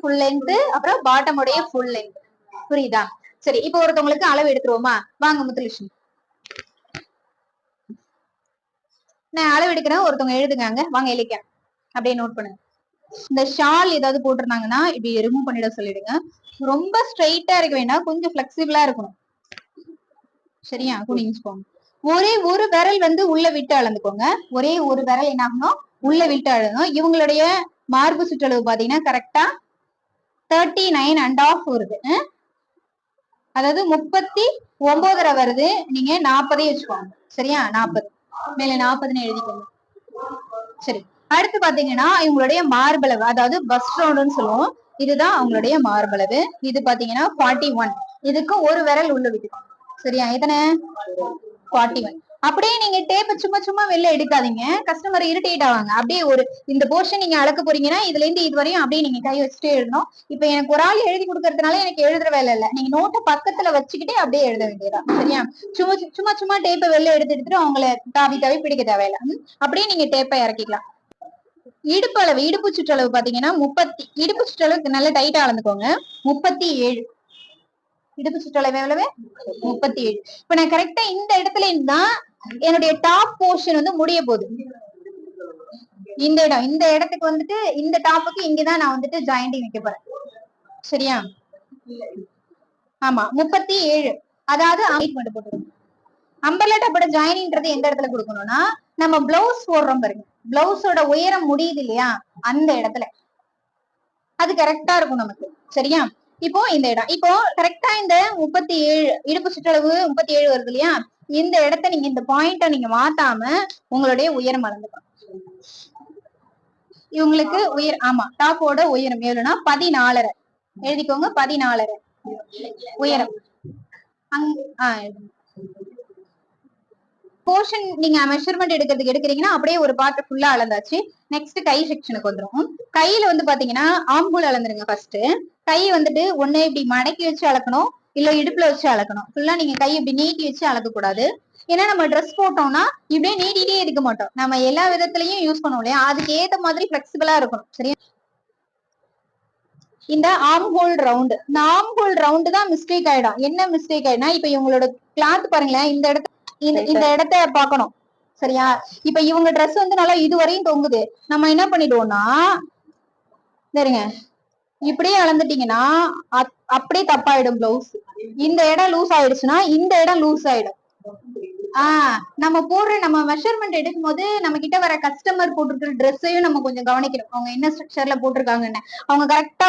Full length, அப்புறம் bottom உடைய full length. புரியுதா? சரி, இப்போ ஒருத்தவங்களுக்கு அளவு எடுத்துருவோமா? வாங்க முத்துலட்சுமி, நான் அளவு எடுக்கிறேன், ஒருத்தவங்க எழுதுங்க. வாங்க எலிக்க அப்படியே நோட் பண்ணுங்க. இந்த ஷால் ஏதாவது போட்டிருந்தாங்கன்னா இப்படி ரிமூவ் பண்ணிட சொல்லிடுங்க. ரொம்ப ஸ்ட்ரைட்டா இருக்க வேண்டாம், கொஞ்சம் பிளெக்சிபிளா இருக்கணும். சரியா? குனிஞ்சுக்கோங்க. ஒரே ஒரு விரல் வந்து உள்ள விட்டு அளந்துக்கோங்க. ஒரே ஒரு விரல் என்ன ஆகணும்? உள்ள விட்டு அழணும். இவங்களுடைய மார்பு சுற்றளவு பாத்தீங்கன்னா கரெக்டா 39.5 வருது. அதாவது 39.5 வருது. நீங்க 40 வச்சுக்கோங்க. சரியா? 40 மேல 40ன்னு எழுதிக்கோங்க. சரி, அடுத்து பாத்தீங்கன்னா இவங்களுடைய மார்பளவு, அதாவது பஸ்ட் ரவுண்டுன்னு சொல்லுவோம். இதுதான் அவங்களுடைய மார்பளவு. இது பாத்தீங்கன்னா 41. இதுக்கு ஒரு விரல் உள்ள விட்டுக்கோங்க. சரியா? எத்தனை? 41. அப்படியே நீங்க டேப் சும்மா சும்மா வெளில எடுக்காதீங்க, கஸ்டமர் இரிட்டேட் ஆவாங்க. அப்படியே ஒரு இந்த போர்ஷன் நீங்க அளக்க போறீங்கன்னா இதுல இருந்து இது வரையும் அப்படியே நீங்க கை வச்சுட்டே எழுதணும். இப்ப எனக்கு ஒரு ஆள் எழுதி கொடுக்கறதுனால எனக்கு எழுதுற வேலை இல்ல, நீங்க நோட்டை பக்கத்துல வச்சுக்கிட்டே அப்படியே எழுத வேண்டியதா. சரியா? சும்மா சும்மா சும்மா டேப்பை வெளில எடுத்துட்டு அவங்களை தாவி தாவி பிடிக்க தேவையில்ல. அப்படியே நீங்க டேப்பை இறக்கிக்கலாம். இடுப்பு அளவு, இடுப்பு சுற்றளவு பாத்தீங்கன்னா 30. இடுப்பு சுற்றளவுக்கு நல்ல டைட்டா அளந்துக்கோங்க. 37. இடுப்பு சுற்றளவு எவ்வளவு? 37. இப்ப நான் கரெக்டா இந்த இடத்துல இருந்தா என்னுடைய டாப் போர்ஷன் வந்து முடிய போகுது. இந்த இடம், இந்த இடத்துக்கு வந்துட்டு இந்த டாப்புக்கு இங்கதான் நான் வந்துட்டு ஜாயிண்டிங் வைக்க போறேன். சரியா? ஆமா, 37. அதாவது மட்டும் போட்டுருங்க. அம்பர்லா டாப்போட ஜாயினிங்ன்றது எந்த இடத்துல கொடுக்கணும்னா, நம்ம பிளவுஸ் போடுறோம் பாருங்க, பிளவுஸோட உயரம் முடியுது இல்லையா, அந்த இடத்துல அது கரெக்டா இருக்கும் நமக்கு. சரியா? இப்போ இந்த இடம், இப்போ கரெக்டா இந்த 37 இடுப்பு சுற்றளவு 37 வருது இல்லையா, இந்த இடத்த நீங்க இந்த பாயிண்ட நீங்க மாத்தாம உங்களுடைய உயரம் அளந்துக்கணும். இவங்களுக்கு உயர், ஆமா, டாப்போட உயரம் எவ்வளவுனா 14.5 எழுதிக்கோங்க. 14.5 உயரம். போர்ஷன் நீங்க மெஷர்மெண்ட் எடுக்கிறதுக்கு எடுக்கிறீங்கன்னா அப்படியே ஒரு பார்ட் ஃபுல்லா அளந்தாச்சு. நெக்ஸ்ட் கை செக்ஷனுக்கு வந்துரும். கையில வந்து பாத்தீங்கன்னா ஆம்பூல் அளந்துருங்க. ஃபர்ஸ்ட் கை வந்துட்டு ஒண்ணு இப்படி மடக்கி வச்சு அளக்கணும், இல்ல இடுப்புல வச்சு அளக்கணும். ஃபுல்லா நீங்க கை இப்படி நீட்டி வச்சு அளக்க கூடாது. ஏன்னா நம்ம ட்ரெஸ் போட்டோம்னா இப்படியே நீட்டிட்டே இருக்க மாட்டோம், நம்ம எல்லா விதத்திலையும் யூஸ் பண்ணுவோம் இல்லையா, அதுக்கு ஏத்த மாதிரி பிளெக்சிபிளா இருக்கணும். சரியா? இந்த ஆம் ஹோல் ரவுண்டு, இந்த ஆம் ஹோல் ரவுண்டு தான் மிஸ்டேக் ஆயிடும். என்ன மிஸ்டேக் ஆயிடும்னா, இப்ப இவங்களோட கிளாத் பாருங்களேன், இந்த இடத்த இந்த இடத்த பாக்கணும். சரியா? இப்ப இவங்க ட்ரெஸ் வந்து நல்லா இதுவரையும் தொங்குது, நம்ம என்ன பண்ணிடுவோம்னா, சரிங்க, இப்படியே அளந்துட்டீங்கன்னா அப்படியே தப்பாயிடும் பிளவுஸ். இந்த இடம் லூஸ் ஆயிடுச்சுன்னா இந்த இடம் லூஸ் ஆயிடும். நம்ம போடுற, நம்ம மெஷர்மெண்ட் எடுக்கும் போது நம்ம கிட்ட வர கஸ்டமர் போட்டிருக்கிற ட்ரெஸ்ஸையும் நம்ம கொஞ்சம் கவனிக்கணும். அவங்க என்ன ஸ்ட்ரக்சர்ல போட்டிருக்காங்கன்னு அவங்க கரெக்டா